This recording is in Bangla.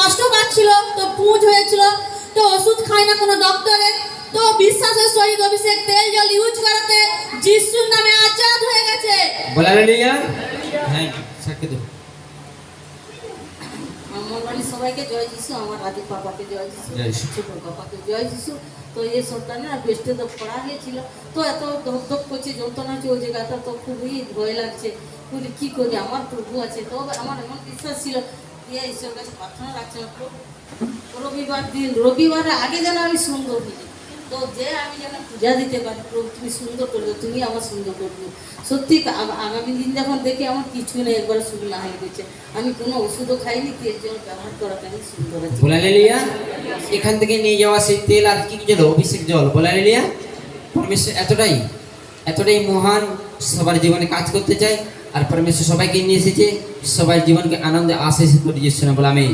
কষ্ট পাচ্ছিল, তো পুঁজ হয়েছিল, তো ওষুধ খায় না কোনো ডক্টরে, তো বিশ্বাসের সহিত অভিষেক তেল জল ইউজ করাতে যিশুর নামে আজাদ হয়ে গেছে। বলা রেলিয়া হ্যাঁ সাক্ষী দেব। আমার বাড়ির সবাইকে জয় যিশু, আমার আদি পাপাকে জয় যিশু, জয় যিশু। ছোট পাপাকে জয় যিশু। তো এই সপ্তাহে না বেস্টে তো পড়া হয়েছিল, তো এত ধকধক করছে, যন্ত্রণা হচ্ছে ওই জায়গাটা, তো খুবই ভয় লাগছে। বলি কী করি, আমার প্রভু আছে। তো আমার এমন বিশ্বাস ছিল, ঈশ্বরের কাছে প্রার্থনা রাখছে না, রবিবার দিন, রবিবারের আগে যেন আমি সুন্দর হই, তো যে আমি যেন পূজা দিতে পারি, প্রভু তুমি সুন্দর করবে, তুমি আমার সুন্দর করবে। সত্যি আগামী দিন যখন দেখি আমার কিছু নেই, একবার শুকনা হয়ে গেছে, আমি কোনো ওষুধও খাইনি, তেল জল ব্যবহার করাতে আমি সুন্দর আছি। বলা রেলিয়া এখান থেকে নিয়ে যাওয়া সেই তেল আর কি জল, অভিষেক জল। বলা রেলিয়া পরমেশ্বর এতটাই মহান, সবার জীবনে কাজ করতে চায়, আর পরমেশ্বর সবাইকে নিয়ে এসেছে, সবাই জীবনকে আনন্দে আশীষ করে দিচ্ছে না। বলে আমি